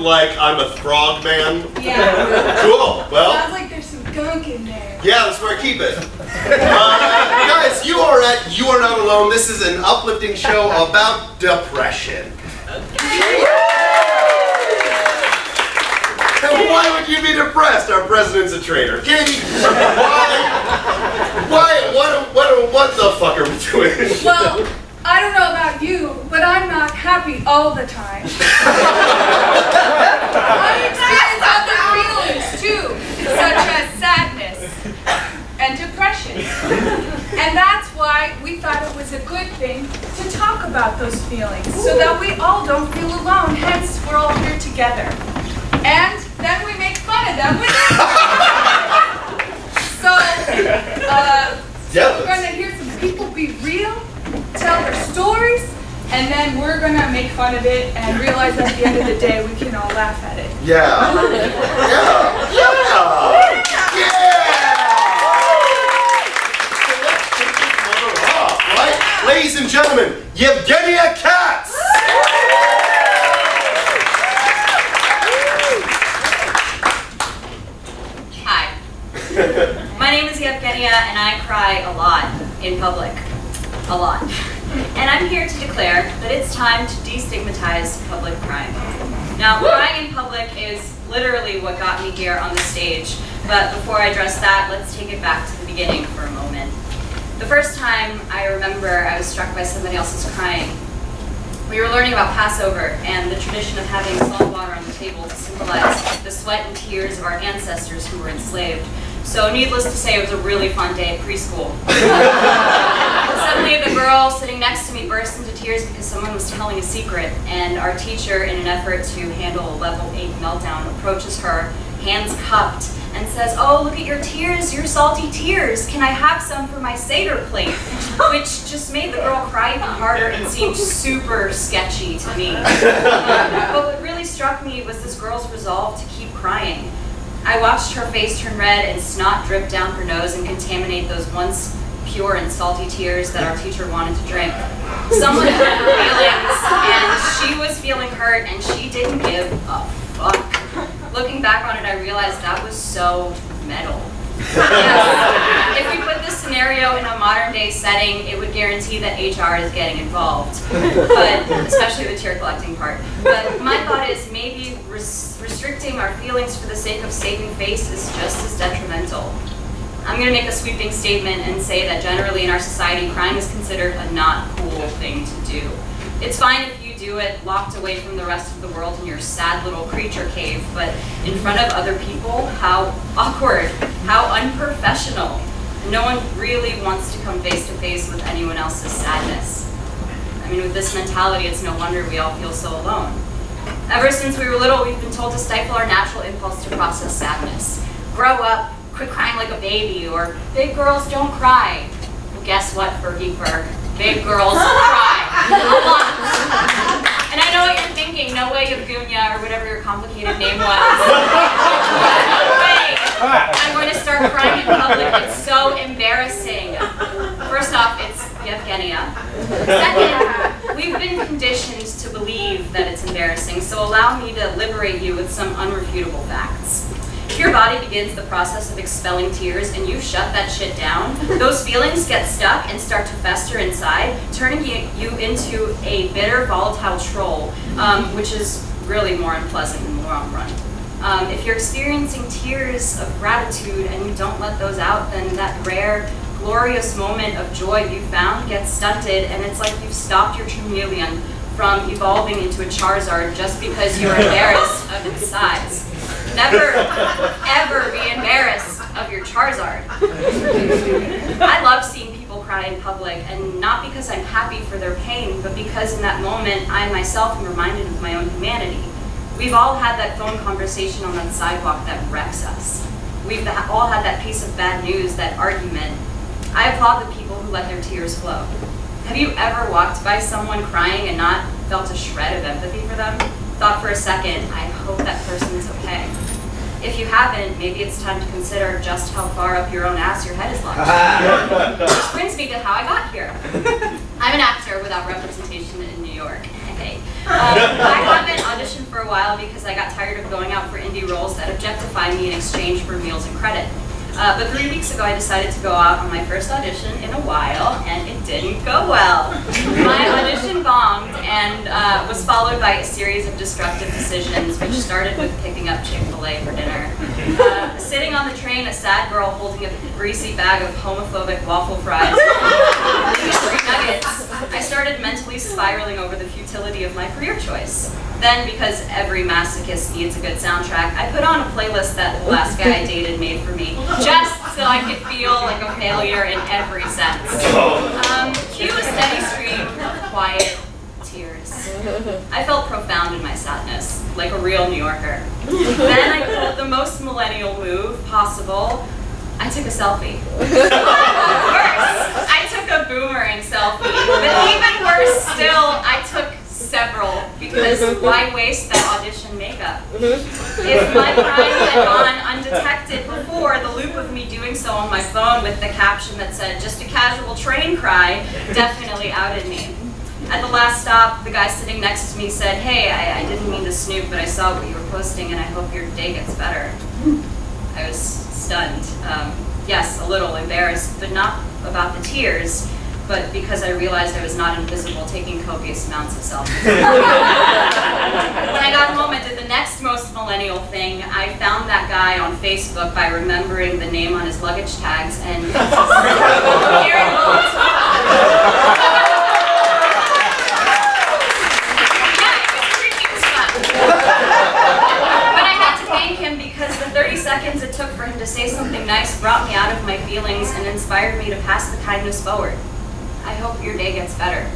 like I'm a frog man? Yeah. Cool. Well. Sounds like there's some gunk in there. Yeah, that's where I keep it. Guys, you are at You Are Not Alone. This is an uplifting show about depression. And why would you be depressed? Our president's a traitor. Katie, what the fuck are we doing? Well, I don't know about you, but I'm not happy all the time. I experience other feelings too, such as sadness and depression. And that's why we thought it was a good thing to talk about those feelings, so that we all don't feel alone, hence we're all here together. And then we make fun of them with So, we're going to hear some people be real, tell their stories, and then we're going to make fun of it and realize at the end of the day we can all laugh at it. Yeah. Right? Ladies and gentlemen, Yevgeniya Kats! Hi. My name is Yevgeniya and I cry a lot in public. A lot. And I'm here to declare that it's time to destigmatize public crying. Now, crying in public is literally what got me here on the stage, but before I address that, let's take it back to the beginning for a moment. The first time I remember I was struck by somebody else's crying, we were learning about Passover and the tradition of having salt water on the table to symbolize the sweat and tears of our ancestors who were enslaved. So needless to say, it was a really fun day at preschool. Suddenly the girl sitting next to me burst into tears because someone was telling a secret, and our teacher, in an effort to handle a level 8 meltdown, approaches her, hands cupped, and says, "Oh, look at your tears, your salty tears. Can I have some for my Seder plate?" Which just made the girl cry even harder and seemed super sketchy to me. But what really struck me was this girl's resolve to keep crying. I watched her face turn red and snot drip down her nose and contaminate those once pure and salty tears that our teacher wanted to drink. Someone had her feelings, and she was feeling hurt, and she didn't give a fuck. Looking back on it, I realized that was so metal. Yes. If we put this scenario in a modern day setting, it would guarantee that HR is getting involved, but especially the tear collecting part. But my thought is maybe restricting our feelings for the sake of saving face is just as detrimental. I'm going to make a sweeping statement and say that generally in our society, crying is considered a not cool thing to do. It's fine if you do it locked away from the rest of the world in your sad little creature cave, but in front of other people, how awkward, how unprofessional. No one really wants to come face to face with anyone else's sadness. I mean, with this mentality, it's no wonder we all feel so alone. Ever since we were little, we've been told to stifle our natural impulse to process sadness. Grow up, quit crying like a baby, or big girls don't cry. Well, guess what, Fergie Ferg? Big girls cry a lot. And I know what you're thinking, no way Yevgeniya, or whatever your complicated name was. No way. I'm going to start crying in public. It's so embarrassing. First off, it's Yevgeniya. Second, we've been conditioned to believe that it's embarrassing, so allow me to liberate you with some unrefutable facts. If your body begins the process of expelling tears and you shut that shit down, those feelings get stuck and start to fester inside, turning you into a bitter, volatile troll, which is really more unpleasant in the long run. If you're experiencing tears of gratitude and you don't let those out, then that rare, glorious moment of joy you found gets stunted, and it's like you've stopped your chameleon from evolving into a Charizard just because you're embarrassed of its size. Never, ever be embarrassed of your Charizard. I love seeing people cry in public, and not because I'm happy for their pain, but because in that moment, I myself am reminded of my own humanity. We've all had that phone conversation on that sidewalk that wrecks us. We've all had that piece of bad news, that argument. I applaud the people who let their tears flow. Have you ever walked by someone crying and not felt a shred of empathy for them? Thought for a second, I hope that person is okay. If you haven't, maybe it's time to consider just how far up your own ass your head is launched. Which brings me to how I got here. I'm an actor without representation in New York. Okay. I haven't auditioned for a while because I got tired of going out for indie roles that objectify me in exchange for meals and credit. But 3 weeks ago, I decided to go out on my first audition in a while, and it didn't go well. My audition bombed and was followed by a series of destructive decisions, which started with picking up Chick-fil-A for dinner. Sitting on the train, a sad girl holding a greasy bag of homophobic waffle fries, nuggets, I started mentally spiraling over the futility of my career choice. Then, because every masochist needs a good soundtrack, I put on a playlist that the last guy I dated made for me, just so I could feel like a failure in every sense. Cue a steady stream of quiet tears. I felt profound in my sadness, like a real New Yorker. Then I pulled the most millennial move possible. I took a selfie. Worse, I took a boomerang selfie. But even worse still, I took several, because why waste that audition makeup? If my crime had gone undetected before, the loop of me doing so on my phone with the caption that said, "Just a casual train cry," definitely outed me. At the last stop, the guy sitting next to me said, "Hey, I didn't mean to snoop, but I saw what you were posting and I hope your day gets better." I was stunned. Yes, a little embarrassed, but not about the tears, but because I realized I was not invisible taking copious amounts of selfies. When I got home, I did the next most millennial thing. I found that guy on Facebook by remembering the name on his luggage tags and because the 30 seconds it took for him to say something nice brought me out of my feelings and inspired me to pass the kindness forward. I hope your day gets better.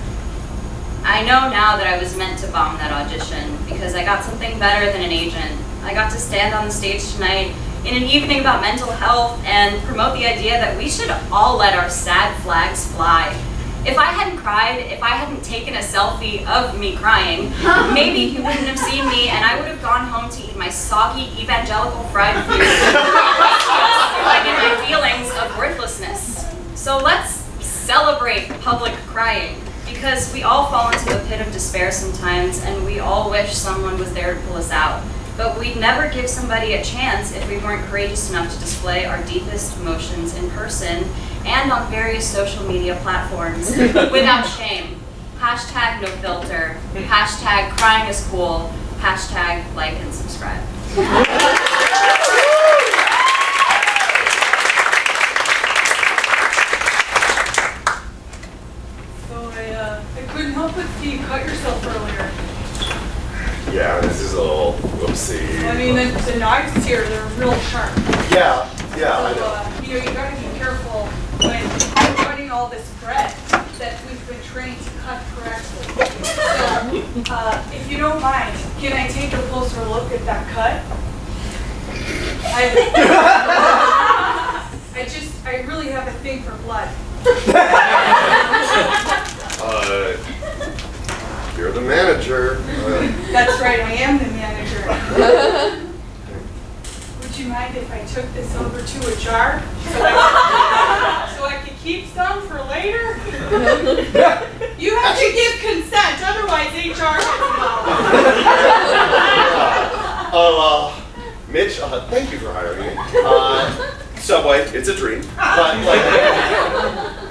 I know now that I was meant to bomb that audition because I got something better than an agent. I got to stand on the stage tonight in an evening about mental health and promote the idea that we should all let our sad flags fly. If I hadn't cried, if I hadn't taken a selfie of me crying, maybe he wouldn't have seen me and I would have gone home to eat my soggy evangelical fried food, in my feelings of worthlessness. So let's celebrate public crying, because we all fall into the pit of despair sometimes and we all wish someone was there to pull us out. But we'd never give somebody a chance if we weren't courageous enough to display our deepest emotions in person and on various social media platforms without shame. Hashtag no filter, hashtag crying is cool, hashtag like and subscribe. So I couldn't help but see you cut yourself earlier. Yeah, this is a little whoopsie. I mean, the knives here, they're real sharp. Yeah, I So, know. you gotta be careful when you're cutting all this bread that we've been trained to cut correctly. So, if you don't mind, can I take a closer look at that cut? I really have a thing for blood. You're the manager. That's right, I am the manager. Would you mind if I took this over to a jar so I could keep some for later? You have to give consent, otherwise HR gets involved. Mitch, thank you for hiring me. Subway, it's a dream. But like,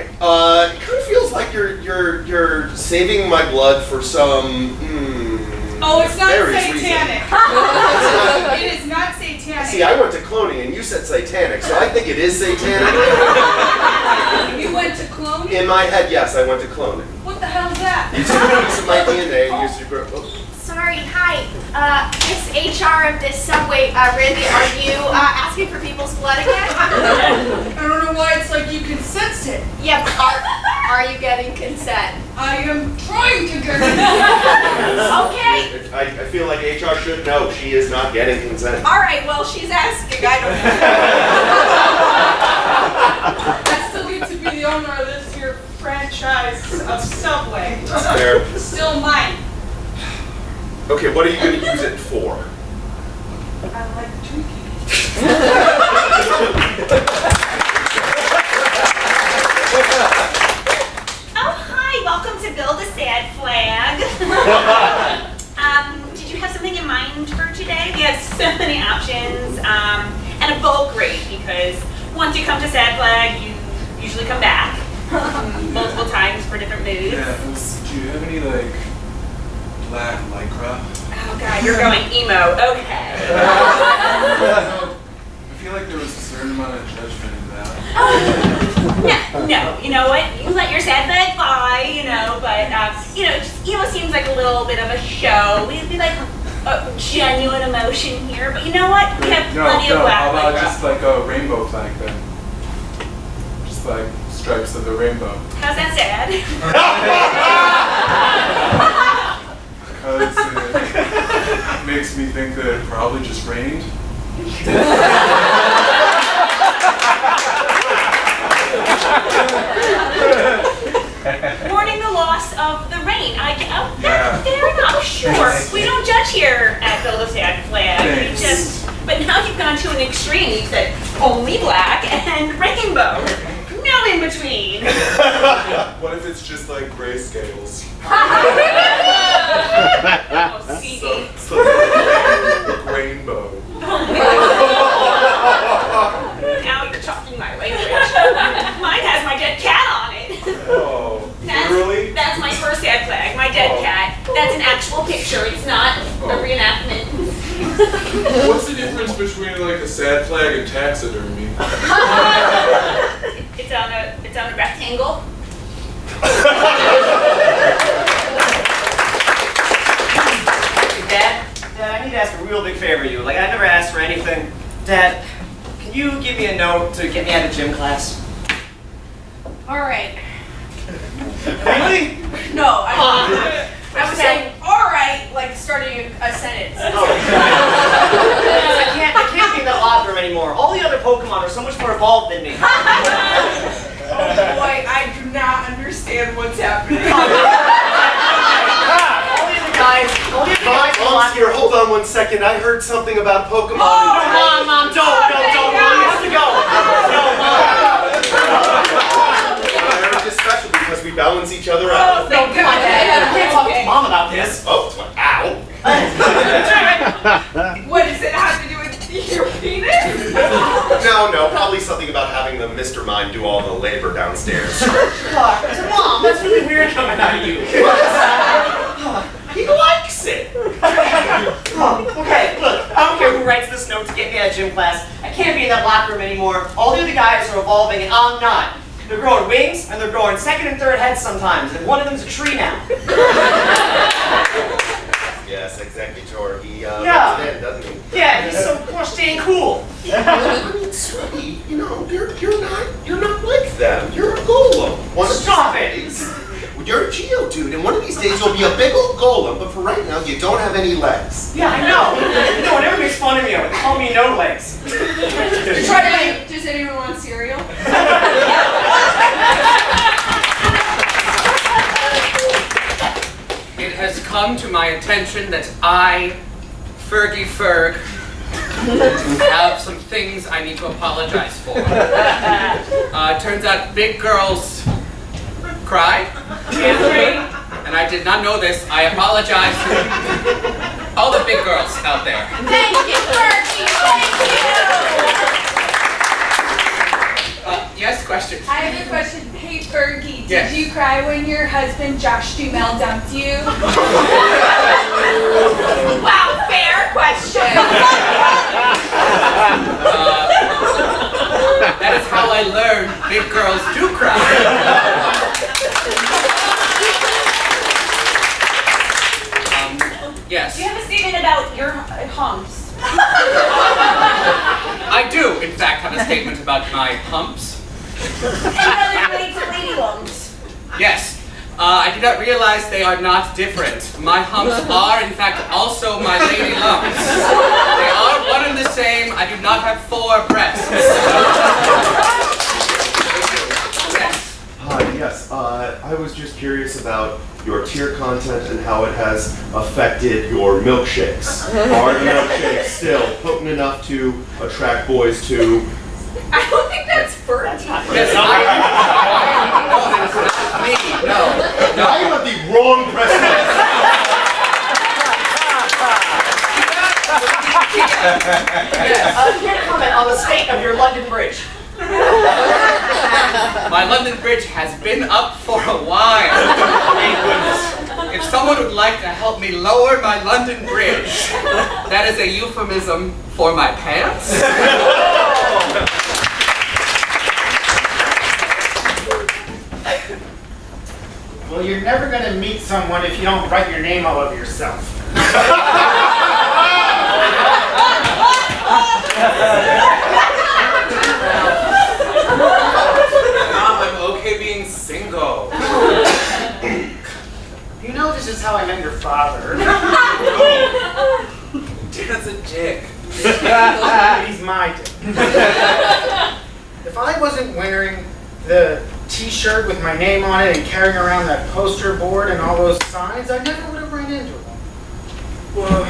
it kind of feels like you're saving my blood for some. Oh, it's not nefarious satanic. reason. It is not satanic. See, I went to cloning and you said satanic, so I think it is satanic. You went to cloning? In my head, yes, I went to cloning. What the hell is that? You took a piece of my DNA and used it to grow. Oh. Sorry, hi. It's HR of this Subway. Randy, are you asking for people's blood again? I don't know why it's like you can sense it. Yeah, but are you getting consent? I am trying to get it. Okay. I feel like HR should know she is not getting consent. All right, well, she's asking. I don't know. I still get to be the owner of this here franchise of Subway. That's fair. Still mine. Okay, what are you going to use it for? I like drinking. Oh, hi. Welcome to Build a Sad Flag. have so many options, and a bulk rate, because once you come to Sad Flag, you usually come back multiple times for different moods. Yeah, do you have any, like, black lycra? Oh god, you're going emo. Okay. I feel like there was a certain amount of judgment in that. No, you know what? You let your Sad Flag fly, but, just emo seems like a little bit of a show. We'd be like a genuine emotion here, but you know what? We have plenty of black how about lycra. just like a rainbow flag then? Just like stripes of the rainbow. How's that sad? Because it makes me think that it probably just rained. Mourning the loss of the rain. Yeah. Fair enough, sure. We don't judge here at Build a Sad Flag. Thanks. But now you've gone to an extreme. You said only black and rainbow. No in between. What if it's just like grayscales? Oh, see. So rainbow. Now you're talking my language. Mine has my dead cat on it. Oh, literally? That's my first Sad Flag, my dead cat. That's an actual picture. It's not a reenactment. What's the difference between like a sad flag and taxidermy? It's on a rectangle. Dad, I need to ask a real big favor of you. Like, I never asked for anything. Dad, can you give me a note to get me out of gym class? All right. Really? No, I was saying, all right, like starting a sentence. Oh. I can't be in that locker room anymore. All the other Pokemon are so much more evolved than me. Oh boy, I do not understand what's happening. All the other guys in the Mom's locker here. room. Hold on 1 second. I heard something about Pokemon. Oh, Mom, don't. Mom, you have to go. No, Mom. I heard this special because we balance each other Oh, out. thank God. I can't talk to Mom about this. Oh, ow. What does it have to do with your penis? No, probably something about having the Mr. Mime do all the labor downstairs. Mom, that's really weird coming out of you. He likes it. Okay, look, I don't care who writes this note to get me out of gym class. I can't be in that locker room anymore. All the other guys are evolving and I'm not. They're growing wings and they're growing second and third heads sometimes, and one of them's a tree now. Yes, Executor. He Yeah. runs it in, doesn't he? Yeah, he's so much staying cool. I mean, sweetie, you're not like them. You're a golem. Stop it. You're a Geodude, and one of these days you'll be a big old golem, but for right now you don't have any legs. Yeah, I know. No one ever makes fun of me. They call me no legs. Does anyone want cereal? It has come to my attention that I, Fergie Ferg, have some things I need to apologize for. It turns out big girls cry, and I did not know this. I apologize to all the big girls out there. Thank you, Bertie. Thank you. Yes, question. I have a question. Hey, Fergie, Yes. did you cry when your husband Josh Dumel dumped you? Wow, fair question. That is how I learned big girls do cry. Yes. Do you have a statement about your humps? I do, in fact, have a statement about my humps. And how they relate to lady lumps? Yes. I did not realize they are not different. My humps are, in fact, also my lady lumps. They are one and the same. I do not have 4 breasts. Yes. Hi, yes. I was just curious about your tear content and how it has affected your milkshakes. Are the milkshakes still potent enough to attract boys to? I don't think that's Fergie. Yes, no, that is not me. No. Now you have the wrong precedent. Here to comment on the state of your London Bridge. My London Bridge has been up for a while. Thank goodness. If someone would like to help me lower my London Bridge, that is a euphemism for my pants. Well, you're never going to meet someone if you don't write your name all over yourself. Mom, I'm okay being single. You know this is how I met your father. Dad's a dick. He's my dick. If I wasn't wearing the t-shirt with my name on it and carrying around that poster board and all those signs, I never would have run into him. Well,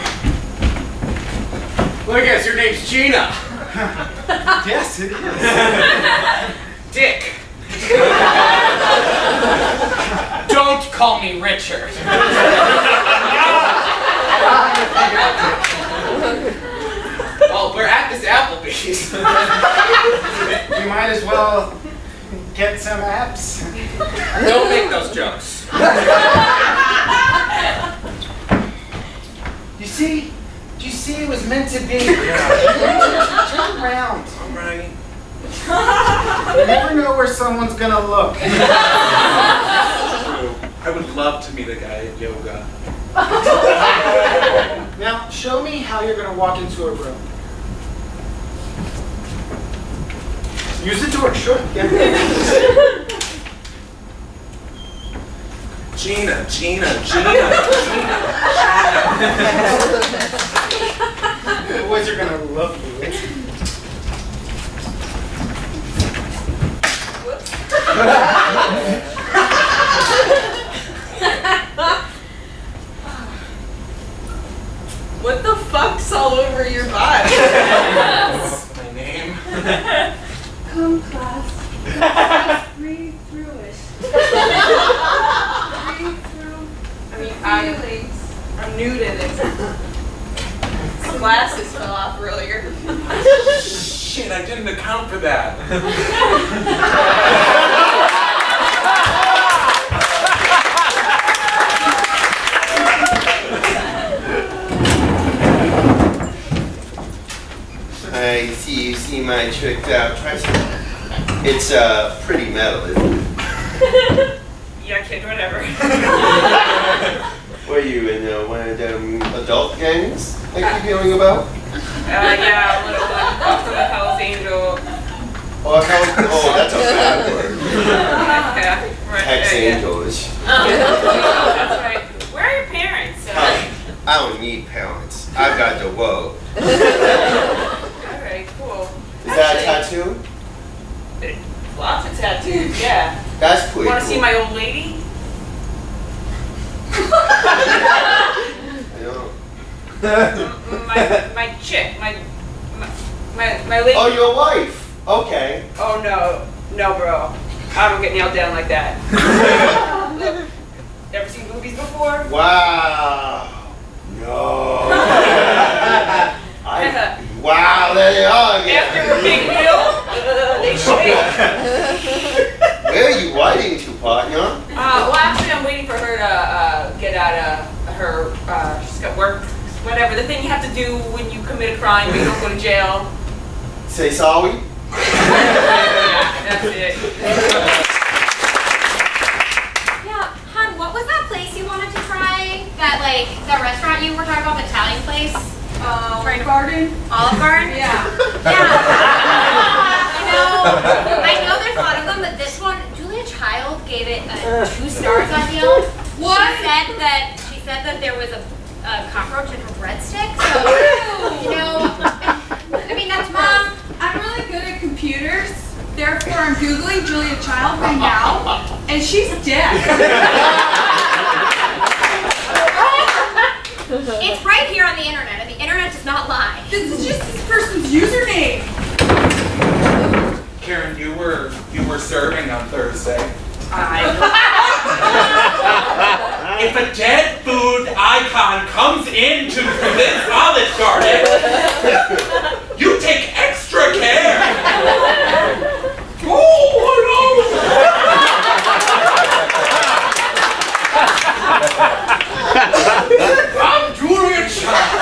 I guess your name's Gina. Yes, it is. Dick. Don't call me Richard. Well, we're at this Applebee's. You might as well get some apps. Don't make those jokes. You see it was meant to be. Turn around. All right. You never know where someone's gonna look. I would love to meet a guy at yoga. Now, show me how you're gonna walk into a room. Use the door, sure. Yeah. Gina. The boys are gonna love you. What the fuck's all over your body? My name? Come, class. Just breathe through it. Breathe through feelings. I'm new to this. Glasses fell off earlier. Shit, I didn't account for that. I see you see my tricked out tricycle. It's pretty metal, isn't it? Yeah, kid, whatever. Were you in one of them adult gangs I keep hearing about? Yeah, a little one. Also the Hell's Angel. Oh, that's a bad word. Yeah, right. Hex Angels. That's right. Where are your parents? I don't need parents. I've got the world. Alright, cool. Is that a tattoo? Lots of tattoos, yeah. That's pretty Want to cool. see my old lady? I know. My chick, my lady. Oh, your wife. Okay. Oh no, bro. I don't get nailed down like that. Look, ever seen movies before? Wow. No. Wow, there they are again. After a big meal, they shake. Where are you riding to, partner? Well, actually, I'm waiting for her to get out of her. She's got work, whatever. The thing you have to do when you commit a crime, but you don't go to jail. Say sorry? Yeah, that's it. Yeah, hon, what was that place you wanted to try? That restaurant you were talking about, the Italian place? Right garden? Olive Garden? Yeah. Yeah. I know there's a lot of them, but this one, Julia Child gave it 2 stars on Yelp. What? She said that there was a cockroach in her breadstick. So, I mean, that's Mom. I'm really good at computers. Therefore, I'm Googling Julia Child right now, and she's dead. It's right here on the internet, and the internet does not lie. This is just this person's username. Karen, you were serving on Thursday. If a dead food I icon comes into this Olive Garden, you take extra care. Oh, no. I'm Julia Child.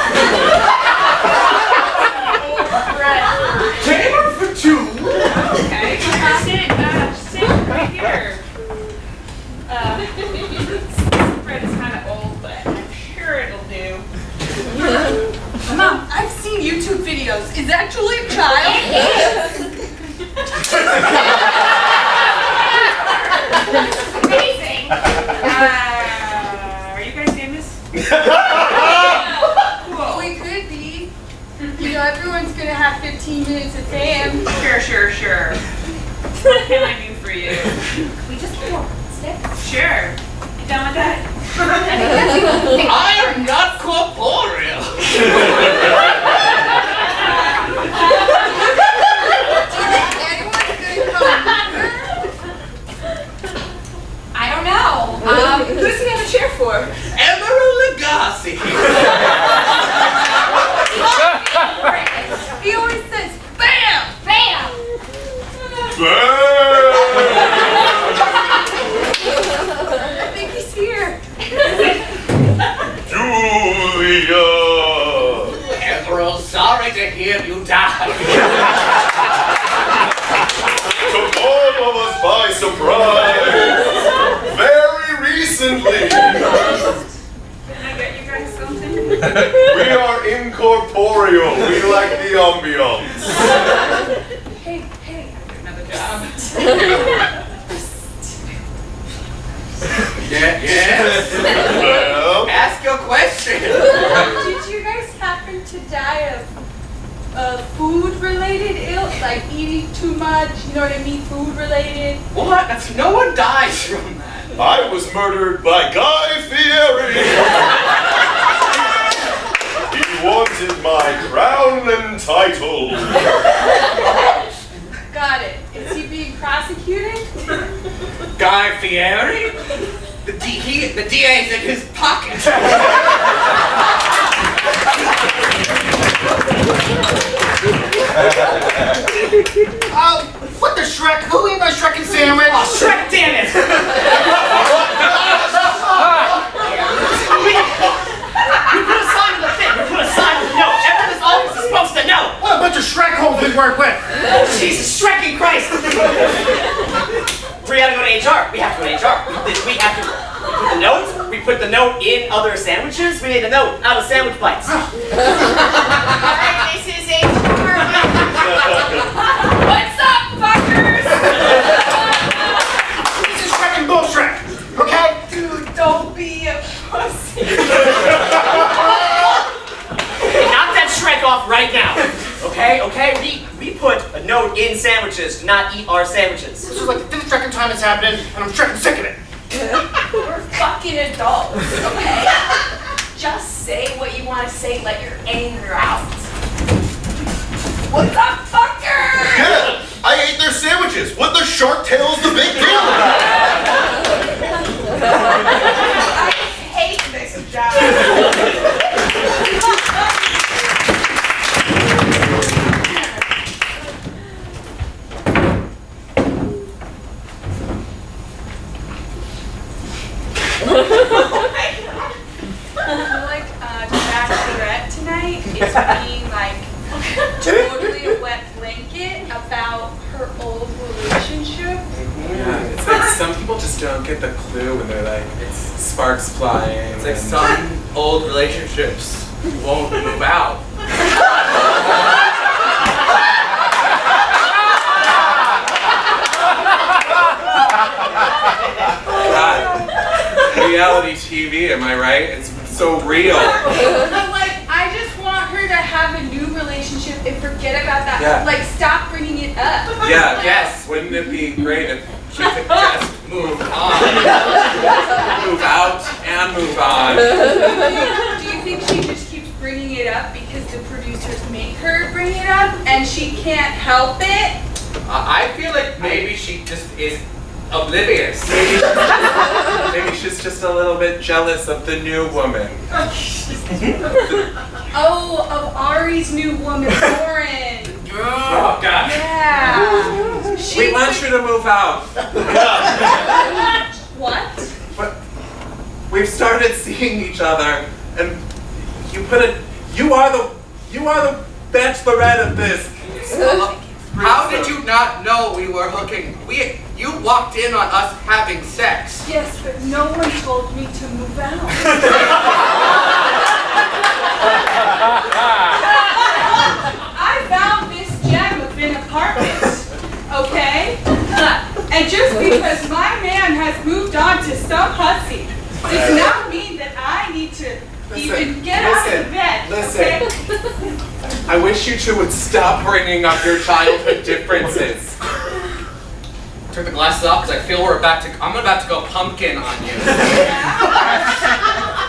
Taylor for two. Okay, sit right here. Bread is kind of old, but I'm sure it'll do. Mom, I've seen YouTube videos. Is that Julia Child? Amazing. Are you guys famous? Cool. We could be. You know, everyone's gonna have 15 minutes of fame. Sure. What can I do for you? We just want sticks. Sure. You done with that? I am not corporeal. Anyone's gonna come here? I don't know. Who's he gonna cheer for? Emerald Lagasse. He always says, BAM! Bam! I think he's here. Julia! Emerald, sorry to hear you die. Took all of us by surprise. Very recently. Can I get you guys something? We are incorporeal. We like the ambiance. Hey, Another job. Yes. Well, Ask your question. did you guys happen to die of food-related ill, like eating too much? You know what I mean? Food-related. What? No one dies from that. I was murdered by Guy Fieri. He wanted my crown and title. Got it. Is he being prosecuted? Guy Fieri? The DA's in his pocket. What the Shrek? Who ate my Shrekin sandwich? Oh, Shrek, damn it! We put a sign on the thing. We put a sign on the note. Everyone in this office is supposed to know. What a bunch of Shrek holes we work with. Jesus, Shrekin Christ! We gotta go to HR. We have to go to HR. We have to put the note. We put the note in other sandwiches. We made a note out of sandwich bites. Alright, this is HR. What's up, fuckers? This is Shrekin bullshit. Okay? Dude, don't be a pussy. Okay, knock that Shrek off right now. Okay? We put a note in sandwiches to not eat our sandwiches. This is like the fifth Shrekin time it's happening, and I'm Shrekin sick of it. We're fucking adults, okay? Just say what you want to say, let your anger out. What's up, fucker? Yeah, I ate their sandwiches. What the shark tail's the big deal? I hate this job. I feel like Bachelorette tonight is being like totally a wet blanket about her old relationship. Yeah, it's like some people just don't get the clue when they're like, it's sparks flying. It's like and- some old relationships won't move out. God, reality TV, am I right? It's so real. But like, I just want her to have a new relationship and forget about that. Yeah. Like, stop bringing it up. Yeah, yes. Wouldn't it be great if she could just move on? Move out and move on. Do you think she just keeps bringing it up because the producers make her bring it up and she can't help it? I feel like maybe she just is oblivious. Maybe she's just a little bit jealous of the new woman. Oh, of Ari's new woman, Lauren. Oh, gosh. Yeah. We want you to move out. What? But we've started seeing each other, and you are the bachelorette of this. How did you not know we were hooking? You walked in on us having sex. Yes, but no one told me to move out. I found this gem of an apartment, okay? And just because my man has moved on to some hussy does not mean that I need to even get out of the bed, okay? I wish you two would stop bringing up your childhood differences. Turn the glasses off because I feel I'm about to go pumpkin on you.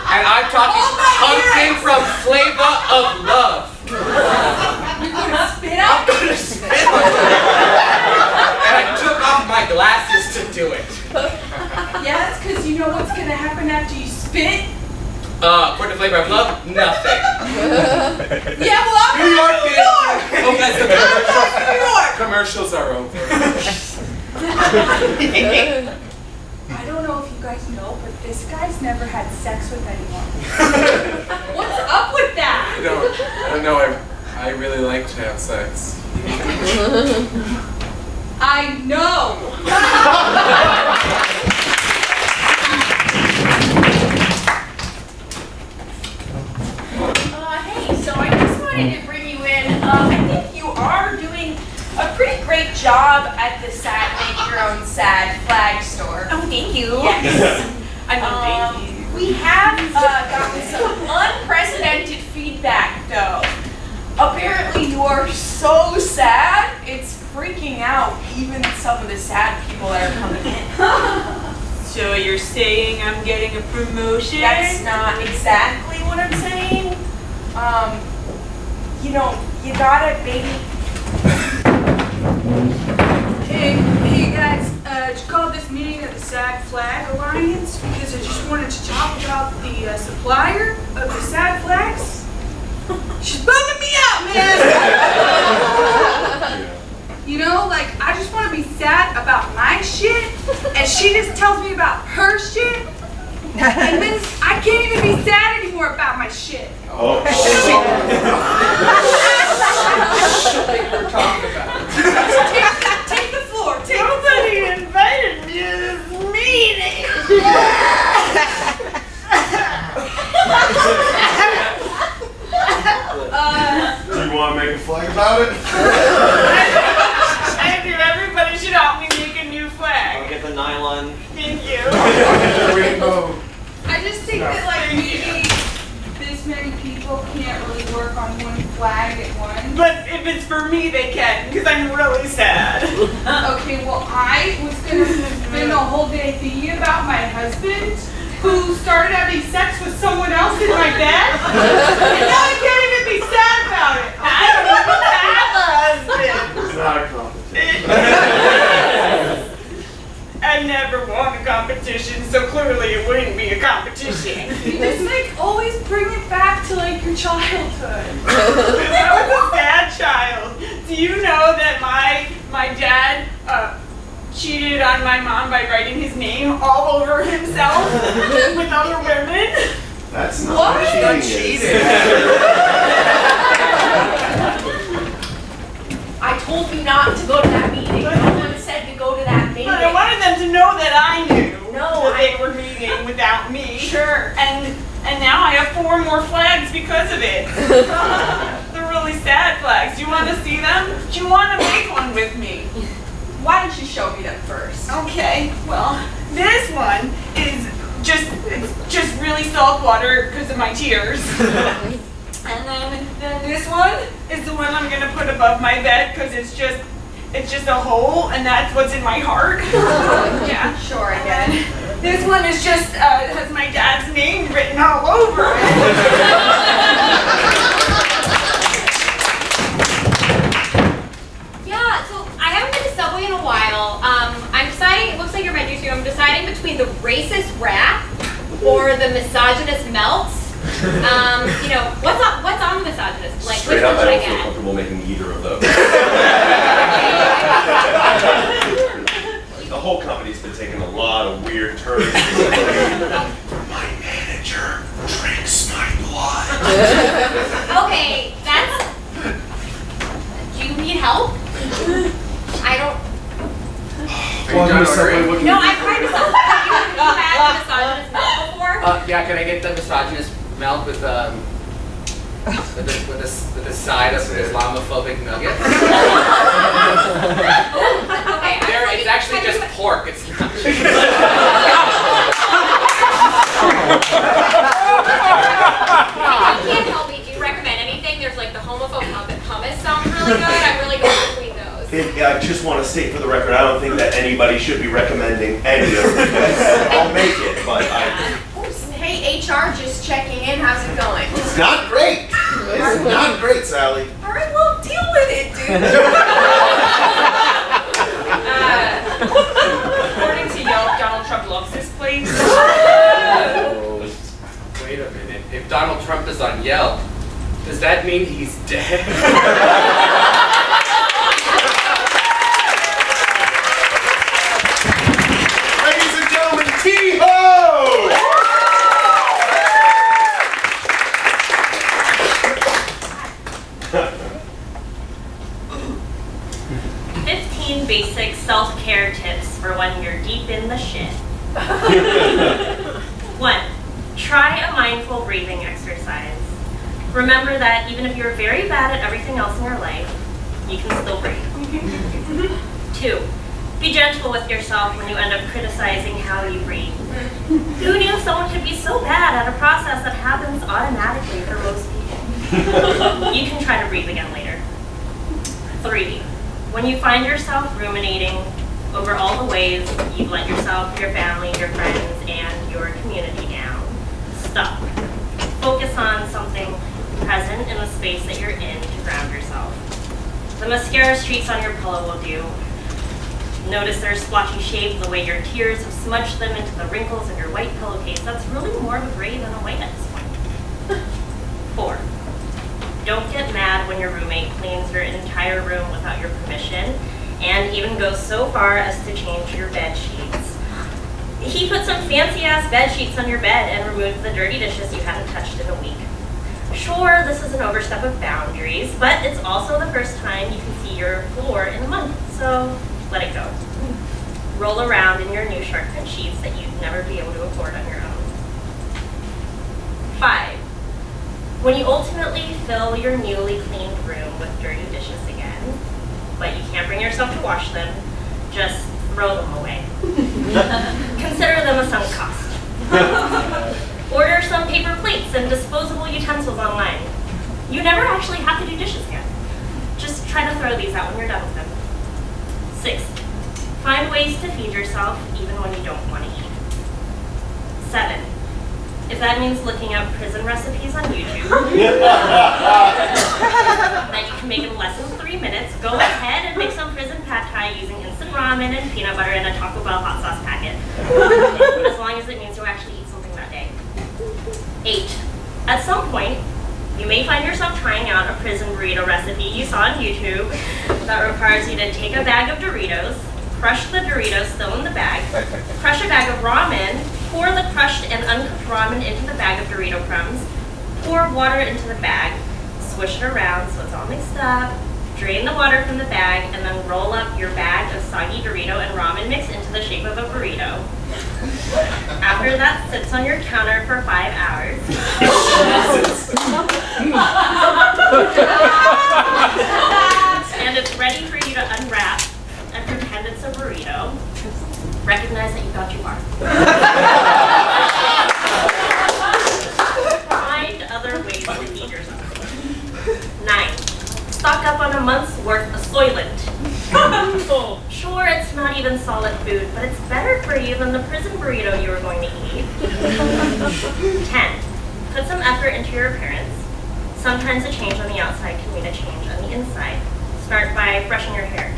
And I'm talking pumpkin from Flavor of Love. You're gonna spit out? I'm gonna spit on you. And I took off my glasses to do it. Yes, because you know what's gonna happen after you spit? According to Flavor of Love, nothing. Yeah, well, I'm New York, New York. Oh, that's the commercial. New York. Commercials are over. I don't know if you guys know, but this guy's never had sex with anyone. What's up with that? I don't know. I really like to have sex. I know. Hey, so I just wanted to bring you in. I think you are doing a pretty great job at the Sad Make Your Own Sad flag store. Oh, thank you. Yes. Thank you. We have gotten some unprecedented feedback, though. Apparently, you are so sad, it's freaking out even some of the sad people that are coming in. So you're saying I'm getting a promotion? That's not exactly what I'm saying. You know, you gotta maybe. Hey guys, just called this meeting of the Sad Flag Alliance because I just wanted to talk about the supplier of the Sad Flags. She's bumming me out, man! You know, like, I just want to be sad about my shit, and she just tells me about her shit, and then I can't even be sad anymore about my shit. Oh. We're talking about. Take the floor, take the floor. Nobody invited me to this meeting. Do you want to make a flag about it? I think everybody should help me make a new flag. I'll get the nylon. Thank you. Rainbow. I just think that, like, maybe this many people can't really work on one flag at once. But if it's for me, they can, because I'm really sad. Okay, well, I was gonna spend the whole day thinking about my husband, who started having sex with someone else in my bed, and now I can't even be sad about it. I don't even have a husband. It's not a competition. I never won a competition, so clearly it wouldn't be a competition. You just, like, always bring it back to, like, your childhood. I was a sad child. Do you know that my dad cheated on my mom by writing his name all over himself with other women? That's not What? what cheating is. I told you not to go to that meeting. No one said to go to that meeting. But I wanted them to know that I knew No, that they were meeting without me. Sure. And now I have 4 more flags because of it. They're really sad flags. Do you want to see them? Do you want to make one with me? Why don't you show me them first? Okay, well, this one is just really salt water because of my tears. And then this one is the one I'm gonna put above my bed because it's just a hole and that's what's in my heart. Yeah, Sure, I get it. this one is just has my dad's name written all over it. Yeah, so I haven't been to Subway in a while. I'm deciding, it looks like you're the racist rap or the misogynist melts. You know, what's on the misogynist? Like, Straight which up, one I should don't feel get? comfortable making either of those. The whole company's been taking a lot of weird turns. My manager drinks my blood. Okay, that's. Do you need help? I don't. No, I've tried to help. Have you had the misogynist melt before? Yeah, can I get the misogynist melt with the side of Islamophobic nuggets? Okay, It's actually just pork. It's not. If you can't help me, do you recommend anything? There's like the homophobe hummus sounds really good. I'm really going between those. I just want to state for the record, I don't think that anybody should be recommending any of these. I'll make it, but Hey, HR, just checking in. How's it going? it's not great. It's not great, Sally. All right, well, deal with it, dude. According to Yelp, Donald Trump loves this place. Wait a minute. If Donald Trump is on Yelp, does that mean he's dead? Ladies and gentlemen, T-Ho! 15 basic self-care tips for when you're deep in the shit. 1. Try a mindful breathing exercise. Remember that even if you're very bad at everything else in your life, you can still breathe. 2. Be gentle with yourself when you end up criticizing how you breathe. Who knew someone could be so bad at a process that happens automatically for most people? You can try to breathe again later. 3. When you find yourself ruminating over all the ways you've let yourself, your family, your friends, and your community down, stop. Focus on something present in the space that you're in to ground yourself. The mascara streaks on your pillow will do. Notice their splotchy shape, the way your tears have smudged them into the wrinkles of your white pillowcase. That's really more of a gray than a white at this point. 4. Don't get mad when your roommate cleans your entire room without your permission, and even goes so far as to change your bed sheets. He put some fancy-ass bed sheets on your bed and removed the dirty dishes you hadn't touched in a week. Sure, this is an overstep of boundaries, but it's also the first time you can see your floor in a month, so let it go. Roll around in your new shark print sheets that you'd never be able to afford on your own. 5. When you ultimately fill your newly cleaned room with dirty dishes again, but you can't bring yourself to wash them, just throw them away. Consider them a sunk cost. Order some paper plates and disposable utensils online. You never actually have to do dishes again. Just try to throw these out when you're done with them. 6. Find ways to feed yourself even when you don't want to eat. 7. If that means looking up prison recipes on YouTube that you can make in less than 3 minutes, go ahead and make some prison pad thai using instant ramen and peanut butter and a Taco Bell hot sauce packet. As long as it means you'll actually eat something that day. 8. At some point, you may find yourself trying out a prison burrito recipe you saw on YouTube that requires you to take a bag of Doritos, crush the Doritos still in the bag, crush a bag of ramen, pour the crushed and uncooked ramen into the bag of Dorito crumbs, pour water into the bag, swish it around so it's all mixed up, drain the water from the bag, and then roll up your bag of soggy Dorito and ramen mix into the shape of a burrito. After that sits on your counter for 5 hours. And it's ready for you to unwrap and pretend it's a burrito. Recognize that you've got too far. Find other ways to feed yourself. 9. Stock up on a month's worth of Soylent. Sure, it's not even solid food, but it's better for you than the prison burrito you were going to eat. 10. Put some effort into your appearance. Sometimes a change on the outside can mean a change on the inside. Start by brushing your hair.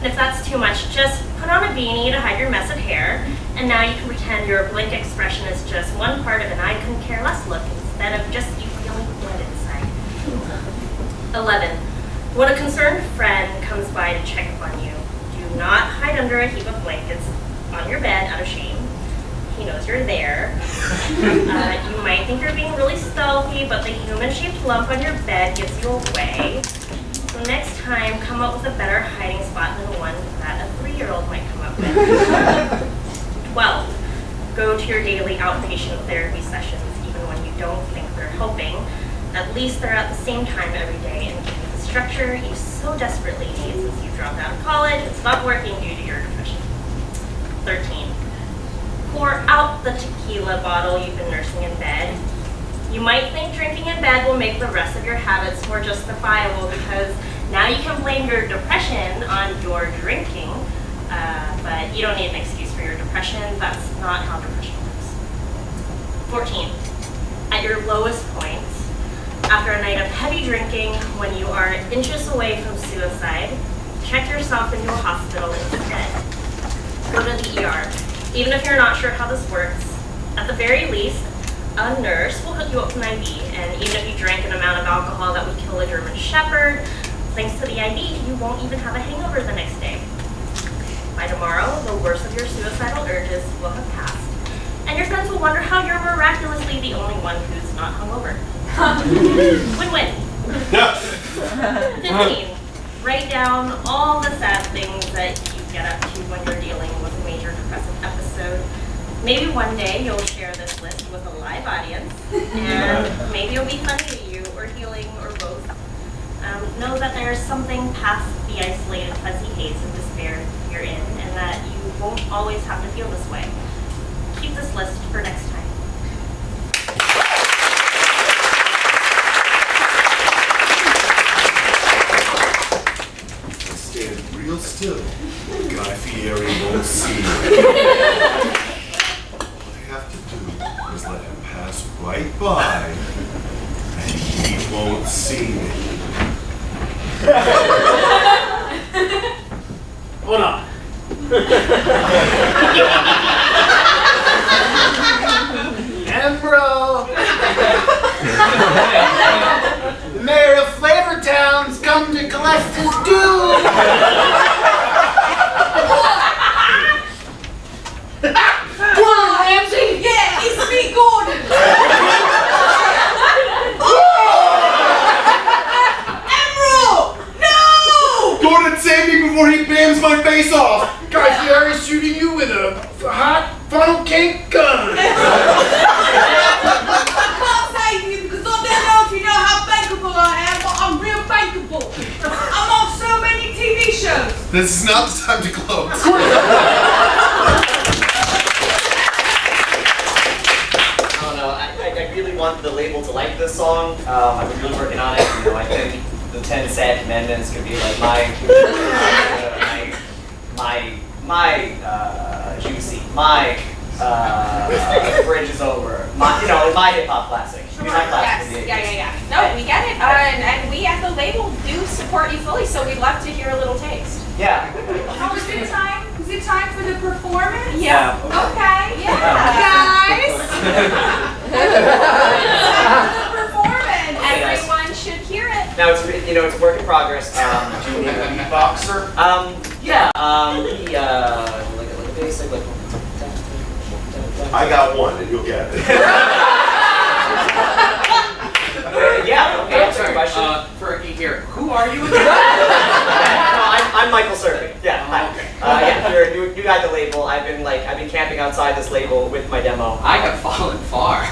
And if that's too much, just put on a beanie to hide your mess of hair, and now you can pretend your blank expression is just one part of an I couldn't care less look instead of just you feeling dead inside. 11. When a concerned friend comes by to check up on you, do not hide under a heap of blankets on your bed out of shame. He knows you're there. You might think you're being really stealthy, but the human-shaped lump on your bed gives you away. So next time, come up with a better hiding spot than one that a 3-year-old might come up with. 12. Go to your daily outpatient therapy sessions, even when you don't think they're helping. At least they're at the same time every day and give you the structure you so desperately need since you dropped out of college and stopped working due to your depression. 13. Pour out the tequila bottle you've been nursing in bed. You might think drinking in bed will make the rest of your habits more justifiable because now you can blame your depression on your drinking, but you don't need an excuse for your depression. That's not how depression works. 14. At your lowest point, after a night of heavy drinking, when you are inches away from suicide, check yourself into a hospital instead. Go to the ER. Even if you're not sure how this works, at the very least, a nurse will hook you up with an IV, and even if you drank an amount of alcohol that would kill a German Shepherd, thanks to the IV, you won't even have a hangover the next day. By tomorrow, the worst of your suicidal urges will have passed, and your friends will wonder how you're miraculously the only one who's not hungover. Win-win. 15. Write down all the sad things that you get up to when you're dealing with a major depressive episode. Maybe one day you'll share this list with a live audience, and maybe it'll be funny to you, or healing, or both. Know that there's something past the isolated fuzzy haze of despair you're in, and that you won't always have to feel this way. Keep this list for next time. Stand real still. Guy Fieri won't see me. Is let him pass right by, and he won't see me. Hold on. Embro! The mayor of Flavortown's come to collect his due! Gordon Ramsay? Yeah, it's me, Gordon. Emerald! No! Gordon, save me before he bams my face off! Guy Fieri's shooting you with a hot funnel cake gun! I can't save you because I don't know if you know how bankable I am, but I'm real bankable. I'm on so many TV shows. This is not the time to gloat. I really want the label to like this song. I've been really working on it. You know, I think the 10 Sad Commandments could be like my juicy, my bridge is over. My hip hop classic. Sure. My classic Yes. of the 80s. Yeah. No, we get it. And we at the label do support you fully, so we'd love to hear a little taste. Yeah. Oh, is it time? Is it time for the performance? Yeah. Okay. Yeah. Guys. Time for the performance. Yes. Everyone should hear it. Now it's it's a work in progress. Do you need a beatboxer? Yeah. Like a basic like. I got one, and you'll get it. Yeah. Okay. Answer the question. Fergie here. Who are you? No, I'm Michael Serby. Yeah. Hi. Okay. Yeah. You're a new guy at the label. I've been camping outside this label with my demo. I have fallen far.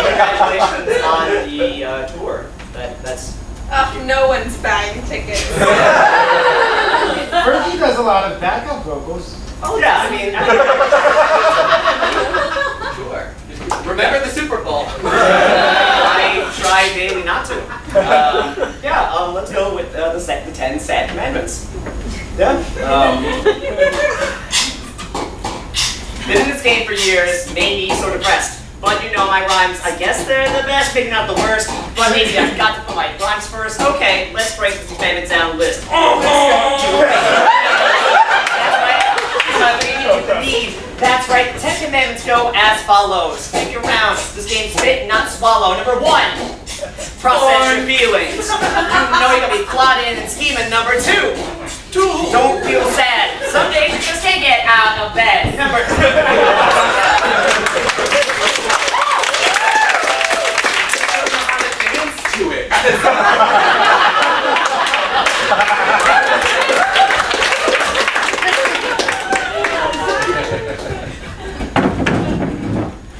Congratulations on the tour. That's. No one's buying tickets. Fergie does a lot of backup vocals. Oh yeah. I mean. Sure. Remember the Super Bowl. I try daily not to. Let's go with the 10 Sad Commandments. Yeah. Been in this game for years, made me so depressed. But you know my rhymes, I guess they're the best, maybe not the worst. But maybe I've got to Oh my, rhymes first? Okay, let's break this defendant down list. That's right. That's right. The 10 Commandments go as follows. Take your rounds. This game's spit, not swallow. Number 1. Process your feelings. You know you're gonna be plotting and scheming. Number 2. Don't feel sad. Some days you just can't get out of bed. Number 2. To it.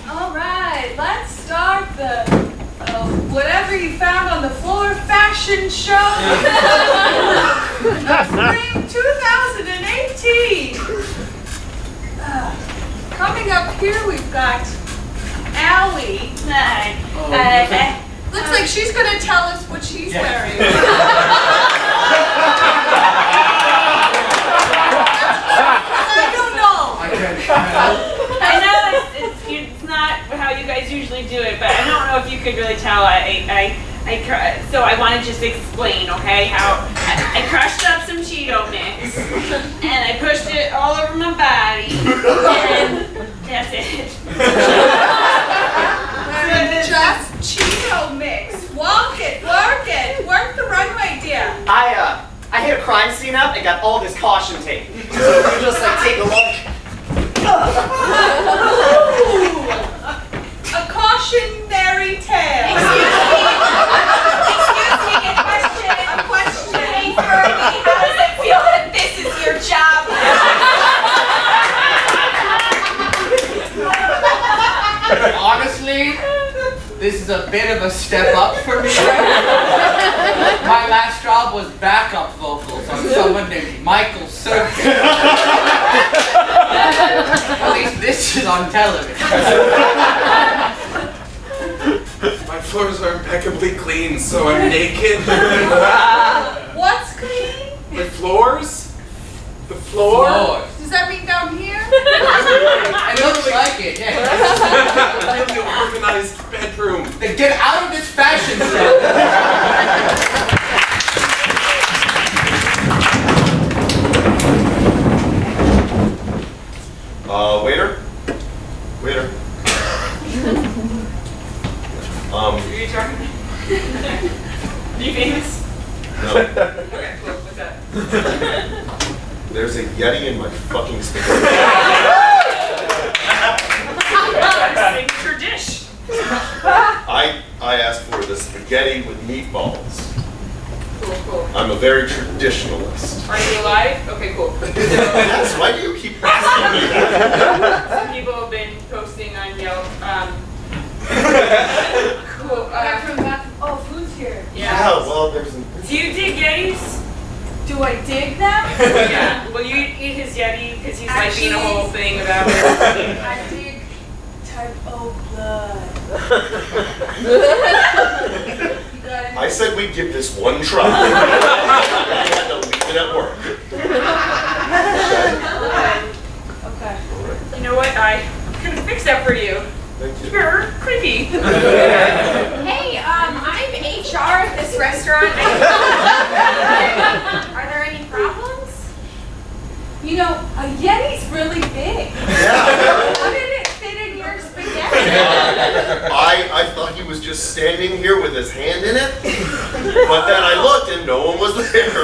All right, let's start the whatever you found on the floor fashion show of spring 2018. Coming up here, we've got Allie. Looks like she's going to tell us what she's wearing. I don't know. I know it's not how you guys usually do it, but I don't know if you could really tell. So I want to just explain, okay, how I crushed up some Cheeto mix and I pushed it all over my body, and that's it. Just Cheeto mix. Walk it, work it. Work the runway, dear. I hit a crime scene up and got all this caution tape. So if you just take a look. A cautionary tale. Excuse me, a question. Hey, Fergie, how does it feel that this is your job? Honestly, this is a bit of a step up for me. My last job was backup vocals on someone named Michael Circus. At least this is on television. My floors are impeccably clean, so I'm naked. What's clean? The floors? The floor? Does that mean down here? It looks like it, yeah. Really organized bedroom. Then get out of this fashion show. Waiter? Waiter. Are you talking? Are you famous? No. Okay, cool. What's that? There's a Yeti in my fucking spaghetti. Signature dish. I asked for the spaghetti with meatballs. Cool. I'm a very traditionalist. Are you alive? Okay, cool. Yes, why do you keep asking me that? Some people have been posting on Yelp. Cool. Oh, food's here. Yeah, well, there's Do you dig Yetis? Do I dig them? Yeah. Will you eat his Yeti? Because he's like being a whole thing about it. I dig type O blood. I said we'd give this one try. I had to leave it at work. Okay. You know what? I can fix that for you. Thank you. You're creepy. Hey, I'm HR at this restaurant. Are there any problems? You know, a Yeti's really big. Yeah. How did it fit in your spaghetti? I thought he was just standing here with his hand in it, but then I looked and no one was there.